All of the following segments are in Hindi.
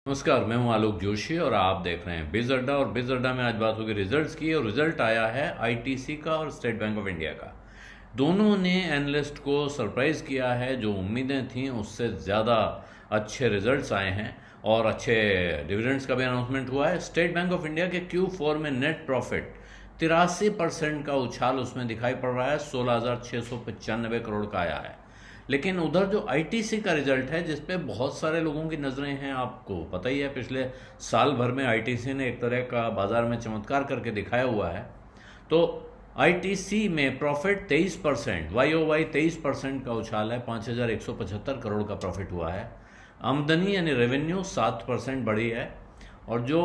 नमस्कार, मैं हूं आलोक जोशी और आप देख रहे हैं बिज अड्डा। और बिज अड्डा में आज बात होगी रिजल्ट्स की। और रिजल्ट आया है आईटीसी का और स्टेट बैंक ऑफ इंडिया का। दोनों ने एनालिस्ट को सरप्राइज किया है। जो उम्मीदें थीं उससे ज़्यादा अच्छे रिजल्ट्स आए हैं और अच्छे डिविडेंड्स का भी अनाउंसमेंट हुआ है। स्टेट बैंक ऑफ इंडिया के Q4 में नेट प्रॉफिट 83% का उछाल उसमें दिखाई पड़ रहा है, 16,695 करोड़ का आया है। लेकिन उधर जो आईटीसी का रिजल्ट है, जिस पे बहुत सारे लोगों की नज़रें हैं, आपको पता ही है पिछले साल भर में आईटीसी ने एक तरह का बाजार में चमत्कार करके दिखाया हुआ है। तो आईटीसी में प्रॉफिट 23%, YOY 23% का उछाल है, 5,175 करोड़ का प्रॉफिट हुआ है। आमदनी यानी रेवेन्यू 7% बढ़ी है। और जो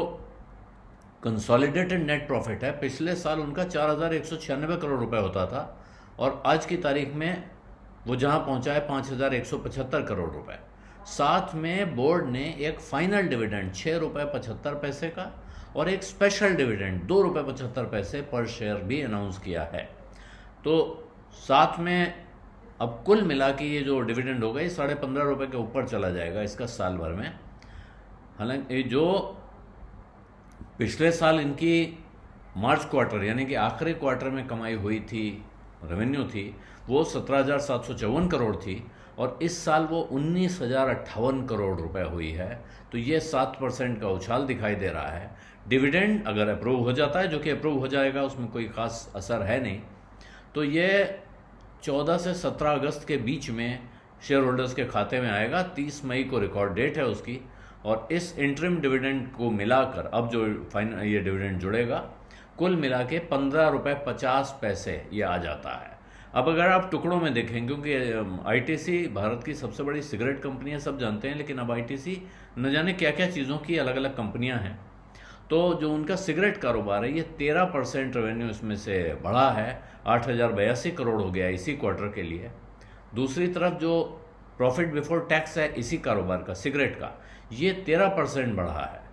कंसोलिडेटेड नेट प्रॉफिट है, पिछले साल उनका 4,196 करोड़ रुपए होता था और आज की तारीख में वो जहां पहुंचा है 5,175 करोड़ रुपए। साथ में बोर्ड ने एक फाइनल डिविडेंड 6 रुपये 75 पैसे का और एक स्पेशल डिविडेंड 2 रुपये 75 पैसे पर शेयर भी अनाउंस किया है। तो साथ में अब कुल मिला के ये जो डिविडेंड होगा ये 15.5 रुपये के ऊपर चला जाएगा इसका साल भर में। हालांकि जो पिछले साल इनकी मार्च क्वार्टर यानी कि आखिरी क्वार्टर में कमाई हुई थी, रेवेन्यू थी, वो 17,754 करोड़ थी और इस साल वो 19,058 करोड़ रुपए हुई है। तो ये 7% का उछाल दिखाई दे रहा है। डिविडेंड अगर अप्रूव हो जाता है, जो कि अप्रूव हो जाएगा, उसमें कोई ख़ास असर है नहीं, तो ये 14 से 17 अगस्त के बीच में शेयर होल्डर्स के खाते में आएगा। 30 मई को रिकॉर्ड डेट है उसकी। और इस इंटरिम डिविडेंड को मिलाकर अब जो ये डिविडेंड जुड़ेगा, कुल मिला के 15 रुपये 50 पैसे ये आ जाता है। अब अगर आप टुकड़ों में देखें, क्योंकि आईटीसी भारत की सबसे बड़ी सिगरेट कंपनी है, सब जानते हैं, लेकिन अब आईटीसी न जाने क्या क्या चीज़ों की अलग अलग कंपनियां हैं। तो जो उनका सिगरेट कारोबार है, ये 13% रेवेन्यू इसमें से बढ़ा है, 8,082 करोड़ हो गया इसी क्वार्टर के लिए। दूसरी तरफ जो प्रॉफिट बिफोर टैक्स है इसी कारोबार का, सिगरेट का, ये 13% बढ़ा है।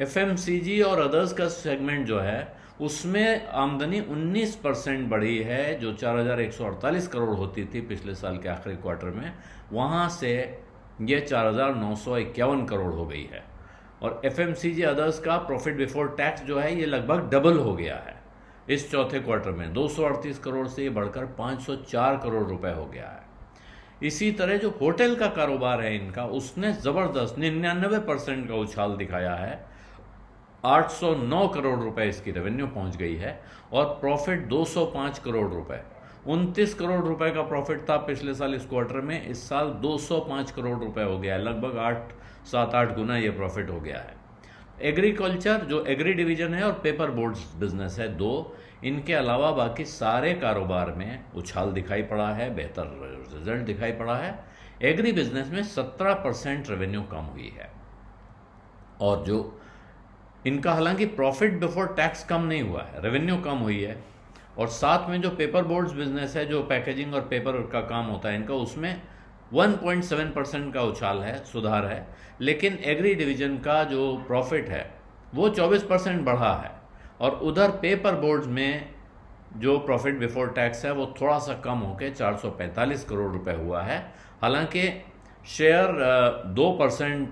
एफएमसीजी और अदर्स का सेगमेंट जो है उसमें आमदनी 19% बढ़ी है। जो 4,148 करोड़ होती थी पिछले साल के आखिरी क्वार्टर में, वहाँ से ये 4,951 करोड़ हो गई है। और एफएमसीजी अदर्स का प्रॉफिट बिफोर टैक्स जो है ये लगभग डबल हो गया है इस चौथे क्वार्टर में। 238 करोड़ से ये बढ़कर 504 करोड़ रुपए हो गया है। इसी तरह जो होटल का कारोबार है इनका, उसने ज़बरदस्त 99% का उछाल दिखाया है। 809 करोड़ रुपए इसकी रेवेन्यू पहुंच गई है और प्रॉफिट 205 करोड़ रुपए। 29 करोड़ रुपए का प्रॉफिट था पिछले साल इस क्वार्टर में, इस साल 205 करोड़ रुपए हो गया है। लगभग 7-8 गुना ये प्रॉफिट हो गया है। एग्रीकल्चर जो एग्री डिवीजन है और पेपर बोर्ड्स बिजनेस है दो, इनके अलावा बाकी सारे कारोबार में उछाल दिखाई पड़ा है, बेहतर रिजल्ट दिखाई पड़ा है। एग्री बिजनेस में 17% रेवेन्यू कम हुई है। और जो इनका हालांकि प्रॉफिट बिफोर टैक्स कम नहीं हुआ है, रेवेन्यू कम हुई है। और साथ में जो पेपर बोर्ड्स बिजनेस है, जो पैकेजिंग और पेपर का काम होता है इनका, उसमें 1.7% का उछाल है, सुधार है। लेकिन एग्री डिवीजन का जो प्रॉफिट है वो 24% बढ़ा है। और उधर पेपर बोर्ड्स में जो प्रॉफिट बिफोर टैक्स है वो थोड़ा सा कम होकर 445 करोड़ रुपए हुआ है। हालांकि शेयर 2%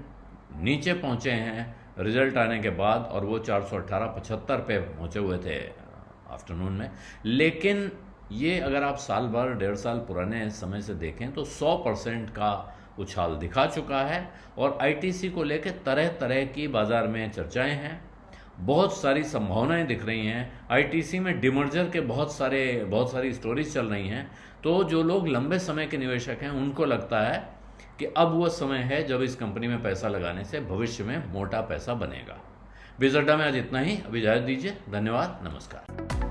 नीचे पहुंचे हैं रिजल्ट आने के बाद, और वो 418.75 पे पहुंचे हुए थे आफ्टरनून में। लेकिन ये अगर आप साल भर 1.5 साल पुराने समय से देखें तो 100% का उछाल दिखा चुका है। और आईटीसी को लेकर तरह तरह की बाजार में चर्चाएं हैं, बहुत सारी संभावनाएं दिख रही हैं। आईटीसी में डिमर्जर के बहुत सारी स्टोरीज चल रही हैं। तो जो लोग लंबे समय के निवेशक हैं उनको लगता है कि अब वो समय है जब इस कंपनी में पैसा लगाने से भविष्य में मोटा पैसा बनेगा। बिज अड्डा में आज इतना ही। अभी इजाजत दीजिए। धन्यवाद, नमस्कार।